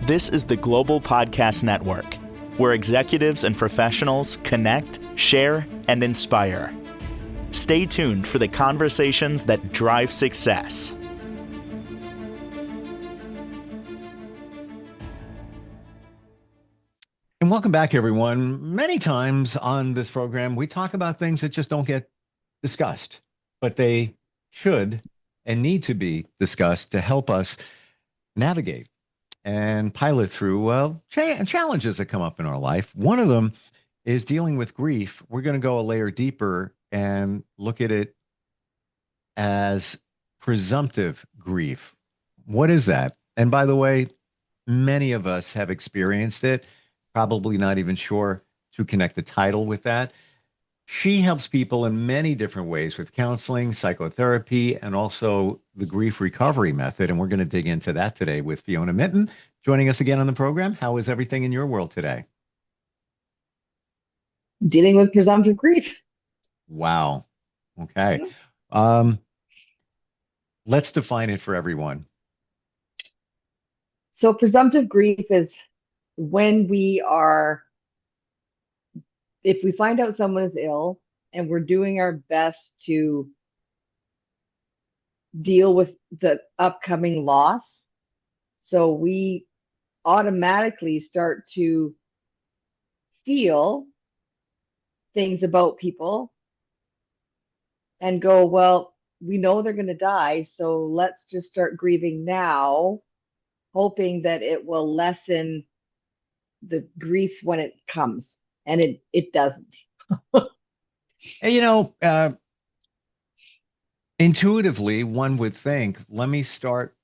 This is the Global Podcast Network, where executives and professionals connect, share, and inspire. Stay tuned for the conversations that drive success. And welcome back, everyone. Many times on this program, we talk about things that just don't get discussed, but they should and need to be discussed to help us navigate and pilot through, challenges that come up in our life. One of them is dealing with grief. We're going to go a layer deeper and look at it as presumptive grief. What is that? And by the way, many of us have experienced it, probably not even sure to connect the title with that. She helps people in many different ways with counseling, psychotherapy, and also the grief recovery method. And we're going to dig into that today with Fiona Mitten joining us again on the program. How is everything in your world today? Dealing with presumptive grief. Wow. Okay. Let's define it for everyone. So presumptive grief is when if we find out someone is ill and we're doing our best to deal with the upcoming loss, so we automatically start to feel things about people and go, well, we know they're going to die, so let's just start grieving now, hoping that it will lessen the grief when it comes. And it doesn't. And, intuitively, one would think, let me start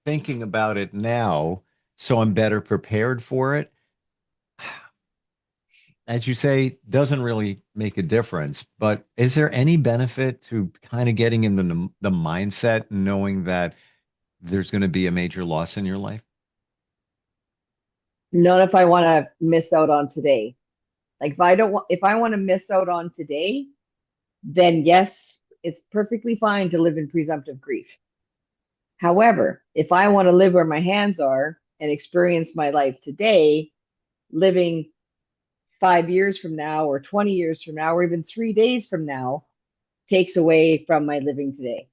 thinking about it now so I'm better prepared for it. As you say, doesn't really make a difference. But is there any benefit to kind of getting in the mindset, knowing that there's going to be a major loss in your life? Not if I want to miss out on today. Like if I want to miss out on today, then yes, it's perfectly fine to live in presumptive grief. However, if I want to live where my hands are and experience my life today, living 5 years from now or 20 years from now, or even 3 days from now, takes away from my living today.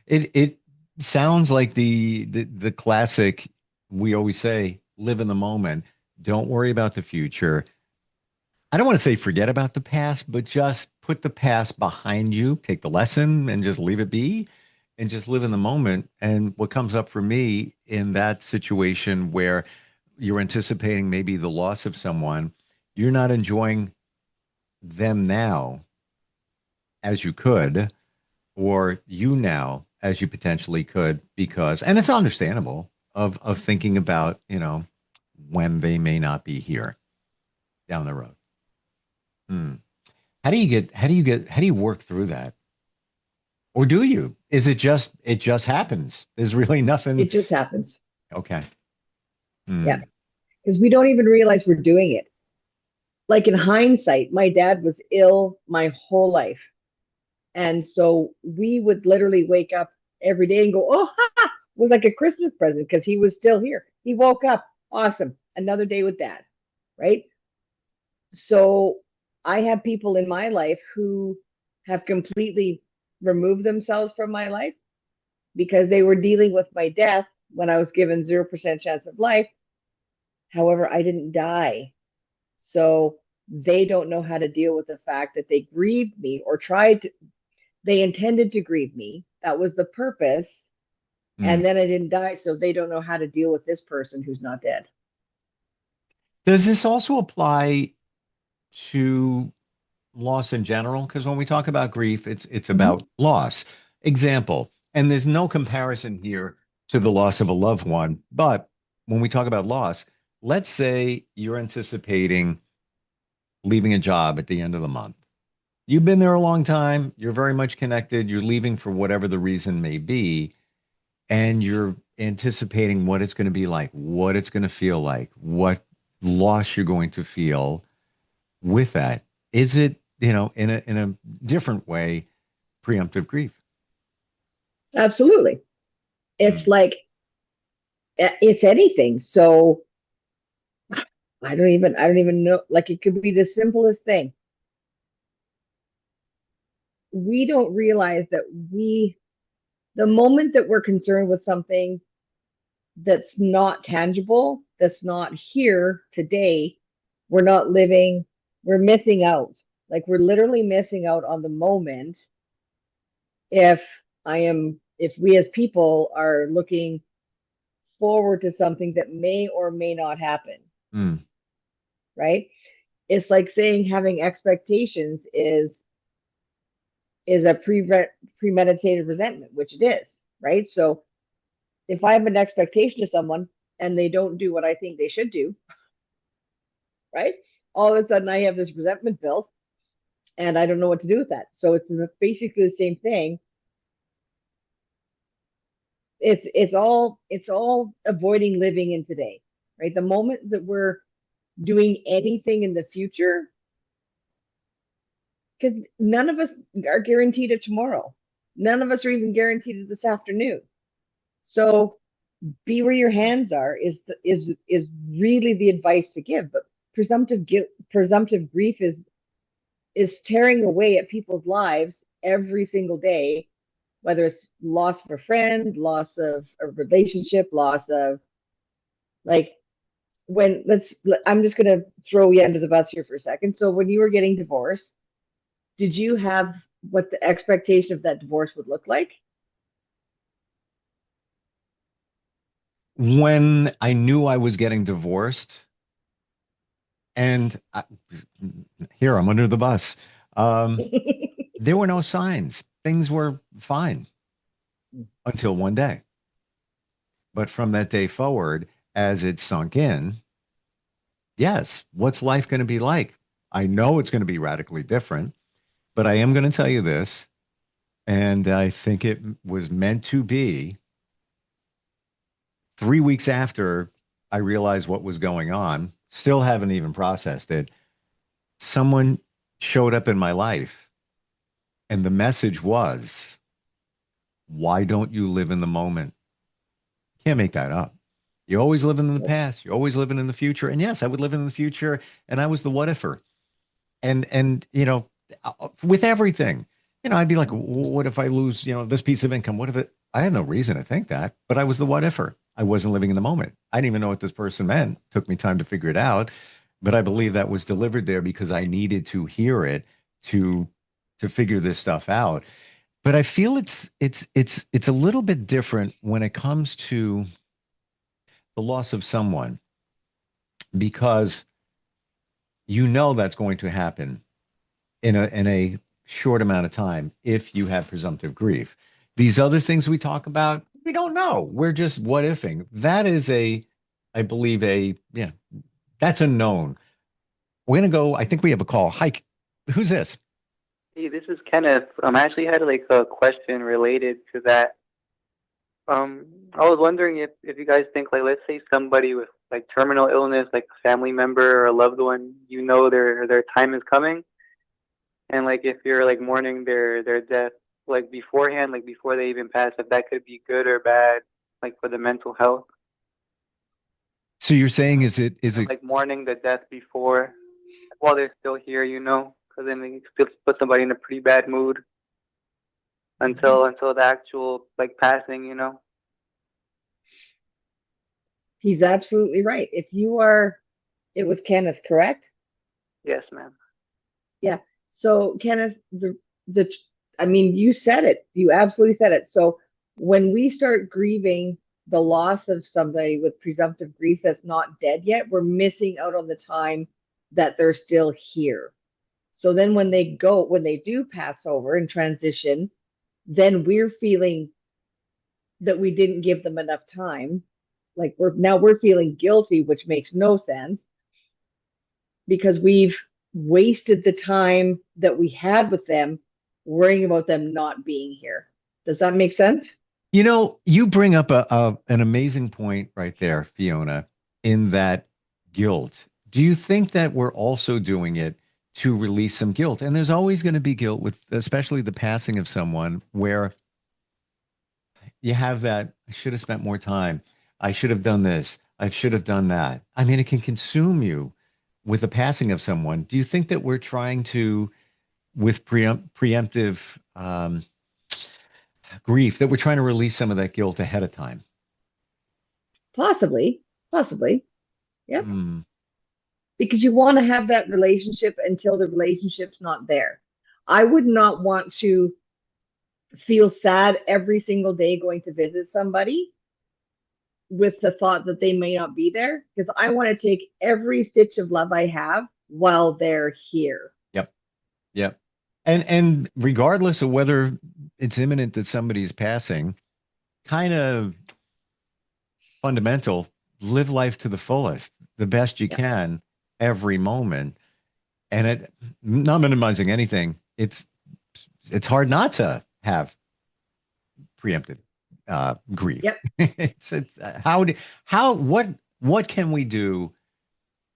It sounds like the classic, we always say, live in the moment. Don't worry about the future. I don't want to say forget about the past, but just put the past behind you, take the lesson and just leave it be and just live in the moment. And what comes up for me in that situation where you're anticipating maybe the loss of someone, you're not enjoying them now as you could, or you now as you potentially could, because, and it's understandable of thinking about, when they may not be here down the road. How do you work through that? Or do you? Is it just happens? There's really nothing. It just happens. Okay. Yeah. Because we don't even realize we're doing it. Like in hindsight, my dad was ill my whole life. And so we would literally wake up every day and go, oh, it was like a Christmas present because he was still here. He woke up. Awesome. Another day with dad. Right. So I have people in my life who have completely removed themselves from my life because they were dealing with my death when I was given 0% chance of life. However, I didn't die. So they don't know how to deal with the fact that they grieved me or they intended to grieve me. That was the purpose. And then I didn't die. So they don't know how to deal with this person who's not dead. Does this also apply to loss in general? Because when we talk about grief, it's about loss. Example, and there's no comparison here to the loss of a loved one, but when we talk about loss, let's say you're anticipating leaving a job at the end of the month. You've been there a long time, you're very much connected, you're leaving for whatever the reason may be, and you're anticipating what it's going to be like, what it's going to feel like, what loss you're going to feel with that. Is it, in a different way, preemptive grief? Absolutely. It's like it's anything. So I don't even know. Like, it could be the simplest thing. We don't realize that the moment that we're concerned with something that's not tangible, that's not here today, we're not living, we're missing out. Like, we're literally missing out on the moment if if we as people are looking forward to something that may or may not happen. Mm. Right? It's like saying having expectations is a premeditated resentment, which it is, right? So if I have an expectation of someone and they don't do what I think they should do, right? All of a sudden I have this resentment built and I don't know what to do with that. So it's basically the same thing. It's all avoiding living in today, right? The moment that we're doing anything in the future, because none of us are guaranteed a tomorrow. None of us are even guaranteed this afternoon. So be where your hands are is really the advice to give. But presumptive grief is tearing away at people's lives every single day, whether it's loss of a friend, loss of a relationship, loss of, like, I'm just gonna throw you under the bus here for a second. So when you were getting divorced, did you have what the expectation of that divorce would look like? When I knew I was getting divorced, and here I'm under the bus, there were no signs. Things were fine until one day. But from that day forward, as it sunk in, yes, what's life going to be like? I know it's going to be radically different, but I am going to tell you this, and I think it was meant to be. 3 weeks after I realized what was going on, still haven't even processed it. Someone showed up in my life, and the message was, why don't you live in the moment? Can't make that up. You're always living in the past. You're always living in the future. And yes, I would live in the future, and I was the what ifer. And with everything, I'd be like, what if I lose, this piece of income? What if it? I had no reason to think that, but I was the what ifer. I wasn't living in the moment. I didn't even know what this person meant. Took me time to figure it out, but I believe that was delivered there because I needed to hear it to figure this stuff out. But I feel it's a little bit different when it comes to the loss of someone, because that's going to happen in a short amount of time if you have presumptive grief. These other things we talk about, we don't know. We're just what ifing. That is I believe yeah, that's a known. We're gonna go. I think we have a call. Hi, who's this? Hey, this is Kenneth. I actually had like a question related to that. I was wondering if you guys think, like, let's say somebody with like terminal illness, like a family member or a loved one, their time is coming, and like if you're like mourning their death like beforehand, like before they even pass, if that could be good or bad, like for the mental health. So you're saying, is it Like mourning the death before, while they're still here, because then they still put somebody in a pretty bad mood until the actual like passing. He's absolutely right. It was Kenneth, correct? Yes, ma'am. Yeah. So Kenneth, I mean, you said it. You absolutely said it. So when we start grieving the loss of somebody with presumptive grief that's not dead yet, we're missing out on the time that they're still here. So then when they do pass over and transition, then we're feeling that we didn't give them enough time. Like we're feeling guilty, which makes no sense because we've wasted the time that we had with them worrying about them not being here. Does that make sense? You bring up an amazing point right there, Fiona, in that guilt. Do you think that we're also doing it to release some guilt? And there's always going to be guilt with, especially the passing of someone, where you have that, I should have spent more time. I should have done this. I should have done that. I mean, it can consume you with the passing of someone. Do you think that we're trying to, with preemptive grief, that we're trying to release some of that guilt ahead of time? Possibly, possibly. Yep. Mm, Because you want to have that relationship until the relationship's not there. I would not want to feel sad every single day going to visit somebody with the thought that they may not be there, because I want to take every stitch of love I have while they're here. yep. Yep. And regardless of whether it's imminent that somebody's passing, kind of fundamental, live life to the fullest, the best you Yeah. can every moment. And it, not minimizing anything, it's hard not to have preemptive grief. Yep. It's what can we do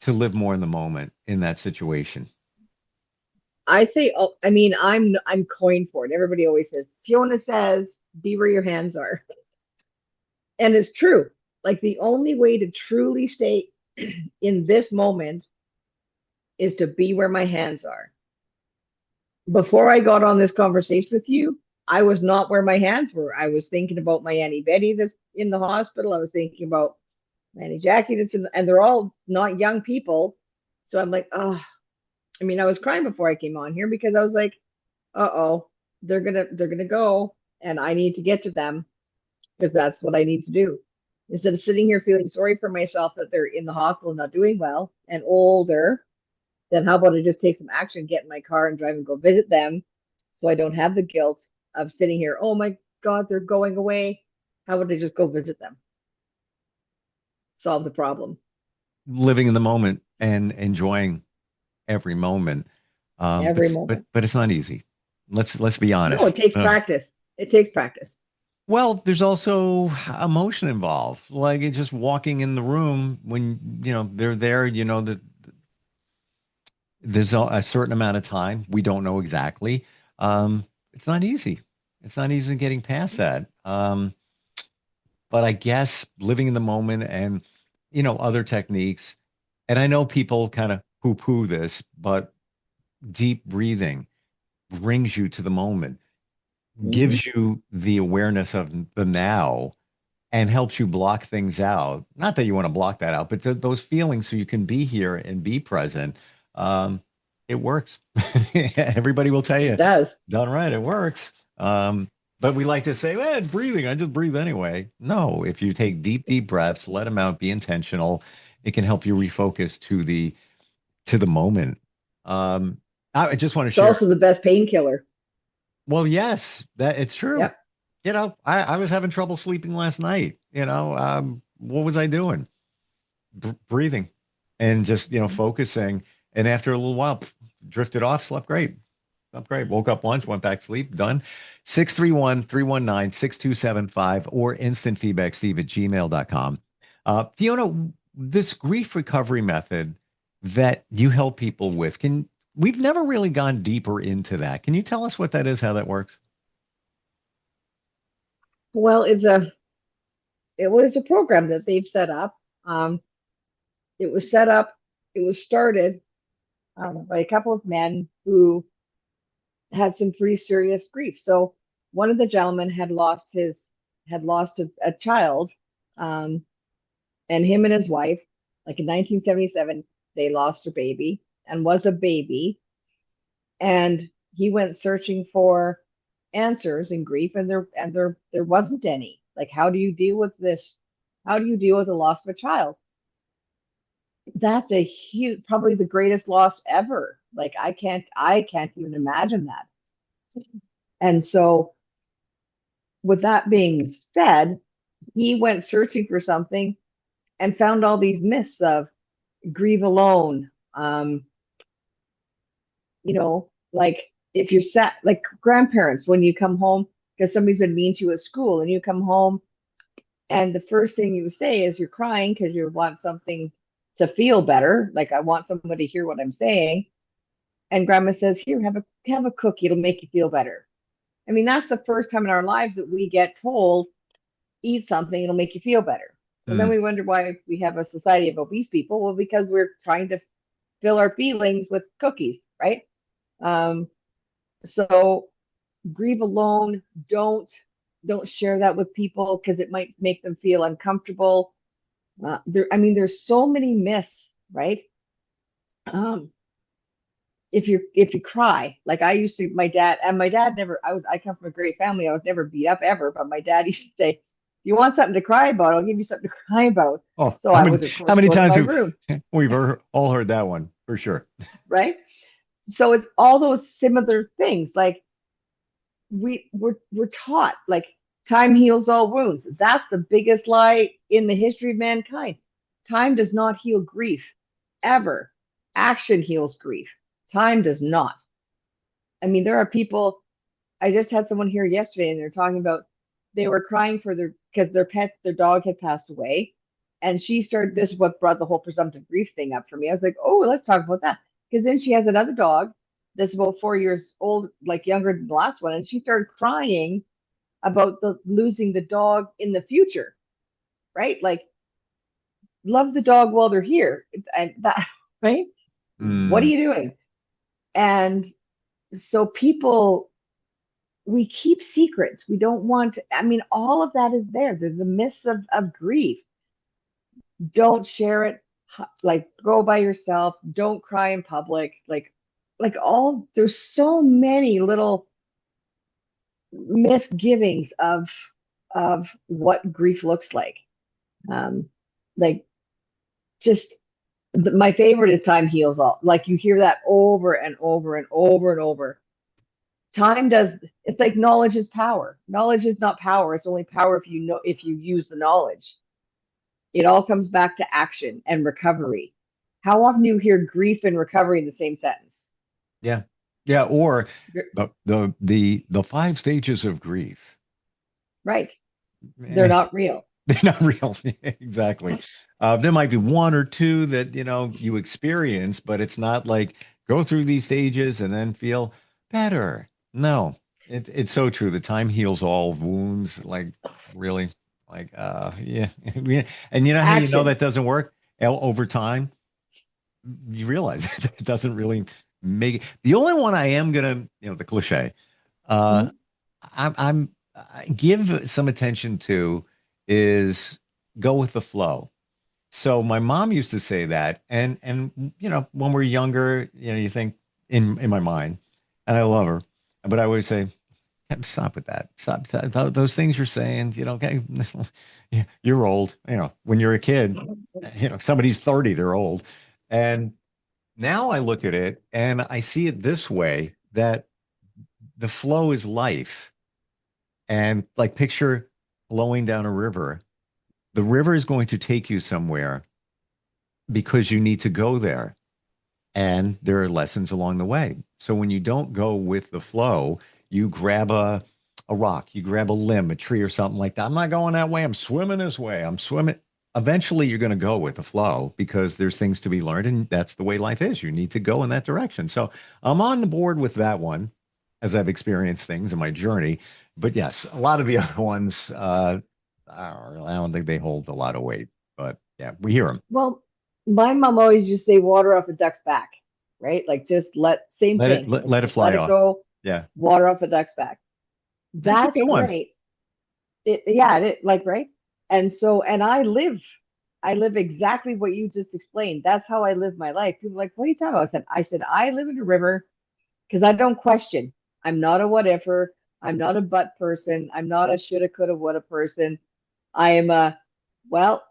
to live more in the moment in that situation? I say, oh, I mean, I'm coined for it. Everybody always says, Fiona says, be where your hands are. And it's true. Like the only way to truly stay in this moment is to be where my hands are. Before I got on this conversation with you, I was not where my hands were. I was thinking about my Auntie Betty that's in the hospital. I was thinking about my Auntie Jackie that's in, and they're all not young people. So I'm like, oh, I mean, I was crying before I came on here because I was like, uh-oh, they're gonna go, and I need to get to them because that's what I need to do. Instead of sitting here feeling sorry for myself that they're in the hospital not doing well and older, then how about I just take some action, get in my car and drive and go visit them so I don't have the guilt of sitting here, oh my God, they're going away. How about I just go visit them? Solve the problem. Living in the moment and enjoying every moment. Every moment. But it's not easy. Let's be No, it honest. takes practice. It takes practice. Well, there's also emotion involved. Like it's just walking in the room when they're there. You know that there's a certain amount of time. We don't know exactly. It's not easy. It's not easy getting past that. But I guess living in the moment and other techniques. And I know people kind of poo-poo this, but deep breathing brings you to the moment, Mm-hmm. gives you the awareness of the now, and helps you block things out. Not that you want to block that out, but those feelings so you can be here and be present. It works. Everybody will tell It you, does. done right, it works. But we like to say, well, it's breathing. I just breathe anyway. No, if you take deep, deep breaths, let them out, be intentional, it can help you refocus to the moment. Um, I just want to It's share. also the best painkiller. Well, yes, that it's true. Yep. I was having trouble sleeping last night. What was I doing? Breathing and just, focusing. And after a little while, drifted off, slept great. Slept great. Woke up once, went back to sleep, done. 631-319-6275 or instant feedback, steve@gmail.com. Fiona, this grief recovery method that you help people with, we've never really gone deeper into that. Can you tell us what that is, how that works? Well, it was a program that they've set up. It was set up, it was started by a couple of men who had some pretty serious grief. So one of the gentlemen had lost a child, um, and him and his wife, like in 1977, they lost their baby and was a baby, and he went searching for answers in grief, and there wasn't any. Like, how do you deal with this? How do you deal with the loss of a child? That's a huge, probably the greatest loss ever. Like I can't even imagine that. And so with that being said, he went searching for something and found all these myths of grieve alone. Like if you're sad, like grandparents, when you come home because somebody's been mean to you at school and you come home and the first thing you say is you're crying because you want something to feel better. Like I want somebody to hear what I'm saying. And grandma says, here, have a cookie, it'll make you feel better. I mean, that's the first time in our lives that we get told, eat something, it'll make you feel better. So then we wonder why we have a society of obese people. Well, because we're trying to fill our feelings with cookies, right? So grieve alone. Don't share that with people because it might make them feel uncomfortable. There's so many myths, right? If you cry, like I used to, my dad never. I come from a great family. I was never beat up ever, but my dad used to say, "If you want something to cry about, I'll give you something to cry about." Oh, So I would, of how course, many go to times my have room, we've all heard that one for sure. right? So it's all those similar things. Like we're taught, like time heals all wounds. That's the biggest lie in the history of mankind. Time does not heal grief, ever. Action heals grief. Time does not. I mean, there are people. I just had someone here yesterday, and they're talking about they were crying for because their dog had passed away, and she started. This is what brought the whole presumptive grief thing up for me. I was like, oh, let's talk about that, because then she has another dog that's about 4 years old, like younger than the last one, and she started crying about the losing the dog in the future, right? Like, love the dog while they're here, and that, right? What are Mm, you doing? And so people, we keep secrets. We don't want to, I mean, all of that is there. There's the myths of grief. Don't share it. Like, go by yourself. Don't cry in public. Like all, there's so many little misgivings of what grief looks like. Um, like just my favorite is time heals all. Like you hear that over and over and over and over. Time does. It's like knowledge is power. Knowledge is not power. It's only power if you use the knowledge. It all comes back to action and recovery. How often do you hear grief and recovery in the same sentence? yeah. Yeah. Or the five stages of grief. Right. They're Eh, not real. they're not real. Exactly. There might be one or two that you experience, but it's not like go through these stages and then feel better. No, it's so true. The time heals all wounds. Like really, like yeah. Yeah. And you know how you know Action. that doesn't work? Over time, you realize it doesn't really make it. The only one I am gonna, the cliche. Uh, Mhm. I give some attention to is go with the flow. So my mom used to say that, and when we're younger, you think in my mind, and I love her, but I always say, stop with that. Stop. Those things you're saying, okay, you're old. When you're a kid, somebody's 30, they're old. And now I look at it and I see it this way that the flow is life. And like picture flowing down a river. The river is going to take you somewhere because you need to go there. And there are lessons along the way. So when you don't go with the flow, you grab a rock, you grab a limb, a tree or something like that. I'm not going that way. I'm swimming this way. I'm swimming. Eventually, you're going to go with the flow because there's things to be learned. And that's the way life is. You need to go in that direction. So I'm on the board with that one as I've experienced things in my journey. But yes, a lot of the other ones, I don't think they hold a lot of weight. But yeah, we hear them. Well, my mom always used to say water off a duck's back, right? Like just same Let it thing. let, Like let it just let fly it off. go, Yeah, water off a duck's back. that's a That's good one. great. Yeah, like, right. And I live exactly what you just explained. That's how I live my life. People are like, what are you talking about? I said, I live in a river because I don't question. I'm not a whatever. I'm not a but person. I'm not a shoulda, coulda, woulda person. I am well,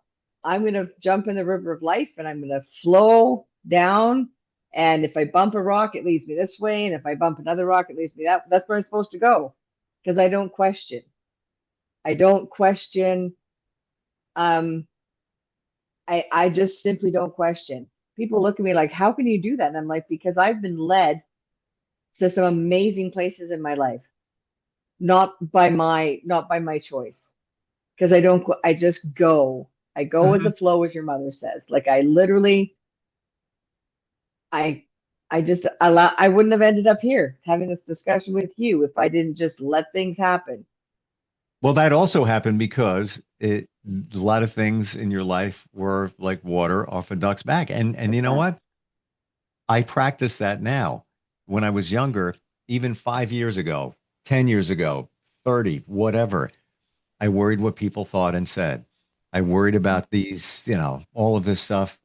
I'm going to jump in the river of life and I'm going to flow down. And if I bump a rock, it leads me this way. And if I bump another rock, it leads me that's where I'm supposed to go because I don't question. I don't question. Um, I just simply don't question. People look at me like, how can you do that? And I'm like, because I've been led to some amazing places in my life, not by my choice. Because I just go. I go with Mhm. the flow, as your mother says. Like I literally, I I just allow I wouldn't have ended up here having this discussion with you if I didn't just let things happen. Well, that also happened because a lot of things in your life were like water off a duck's back. And you know what? I practice that now. When I was younger, even 5 years ago, 10 years ago, 30, whatever, I worried what people thought and said. I worried about these, all of this stuff.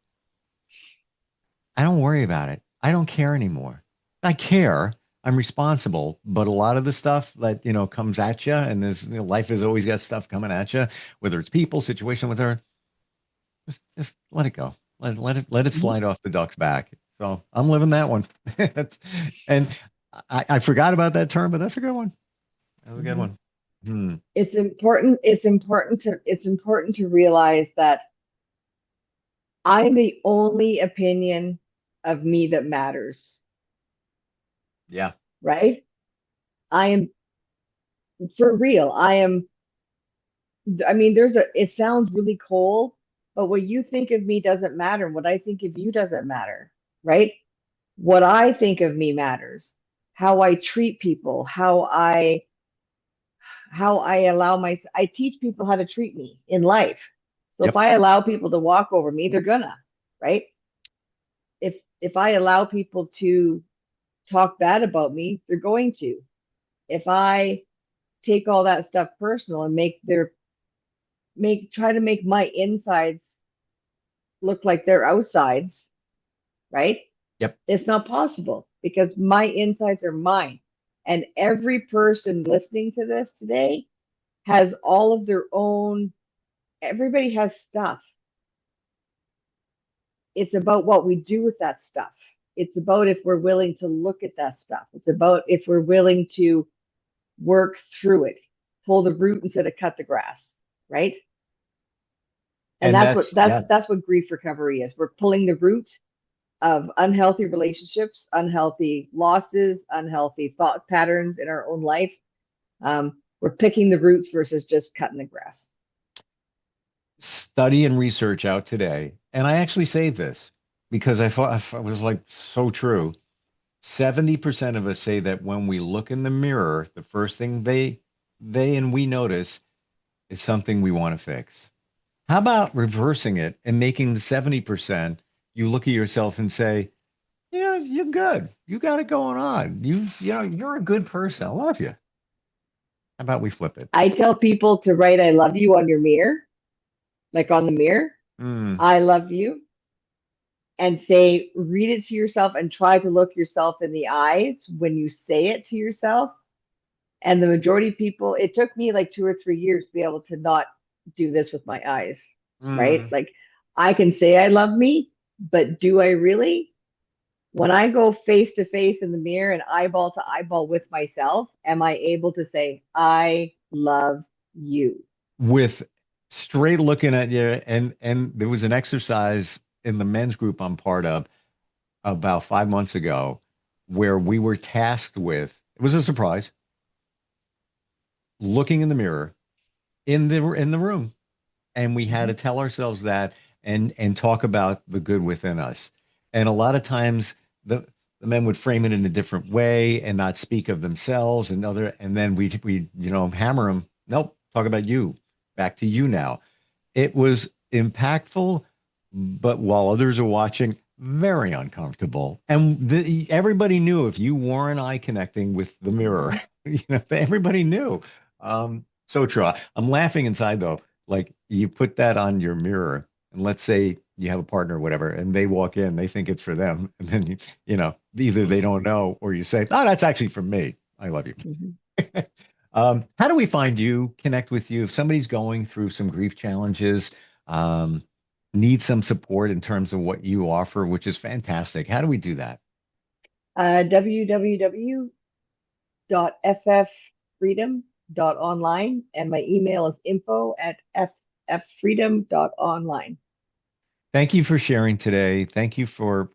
I don't worry about it. I don't care anymore. I care. I'm responsible, but a lot of the stuff that, comes at you, and life has always got stuff coming at you, whether it's people, situation, whether just let it go. Let it slide off the duck's back. So I'm living that one. And I forgot about that term, but that's a good one. That's a good one. It's important to realize that I'm the only opinion of me that matters. Yeah. Right? I am, for real. It sounds really cold, but what you think of me doesn't matter. What I think of you doesn't matter, right? What I think of me matters. How I treat people, how I I teach people how to treat me in life. So if I allow people to walk over me, they're gonna, right? If I allow people to talk bad about me, they're going to. If I take all that stuff personal and try to make my insides look like their outsides, right? Yep. It's not possible because my insides are mine. And every person listening to this today has all of their own, everybody has stuff. It's about what we do with that stuff. It's about if we're willing to look at that stuff. It's about if we're willing to work through it, pull the root instead of cut the grass, right? And that's what grief recovery is. We're pulling the root of unhealthy relationships, unhealthy losses, unhealthy thought patterns in our own life. We're picking the roots versus just cutting the grass. Study and research out today, and I actually saved this because I thought it was like so true. 70% of us say that when we look in the mirror, the first thing they and we notice is something we want to fix. How about reversing it and making the 70% you look at yourself and say, yeah, you're good. You got it going on. You're a good person. I love you. How about we flip it? I tell people to write I love you on your mirror, like on the mirror. I love you. And say, read it to yourself and try to look yourself in the eyes when you say it to yourself. And the majority of people, it took me like 2 or 3 years to be able to not do this with my eyes, right? Like I can say I love me, but do I really? When I go face to face in the mirror and eyeball to eyeball with myself, am I able to say, I love you? With straight looking at you. And there was an exercise in the men's group I'm part of about 5 months ago where we were tasked with, it was a surprise, looking in the mirror in the room. And we had to tell ourselves that and talk about the good within us. And a lot of times the men would frame it in a different way and not speak of themselves and then we hammer them. Nope. Talk about you. Back to you now. It was impactful, but while others are watching, very uncomfortable. And everybody knew if you weren't eye connecting with the mirror, everybody knew. So true. I'm laughing inside though. Like you put that on your mirror and let's say you have a partner or whatever, and they walk in, they think it's for them. And then, either they don't know or you say, oh, that's actually for me. I love you. How do we find you, connect with you? If somebody's going through some grief challenges, need some support in terms of what you offer, which is fantastic. How do we do that? www.fffreedom.online, and my email is info@fffreedom.online. Thank you for sharing today. Thank you for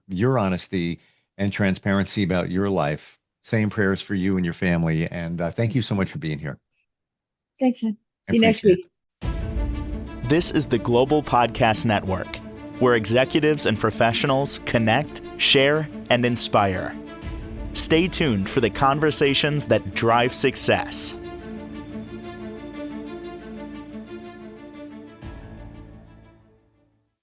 your honesty and transparency about your life. Saying prayers for you and your family. And thank you so much for being here. Thanks, man. See you next week. This is the Global Podcast Network, where executives and professionals connect, share, and inspire. Stay tuned for the conversations that drive success.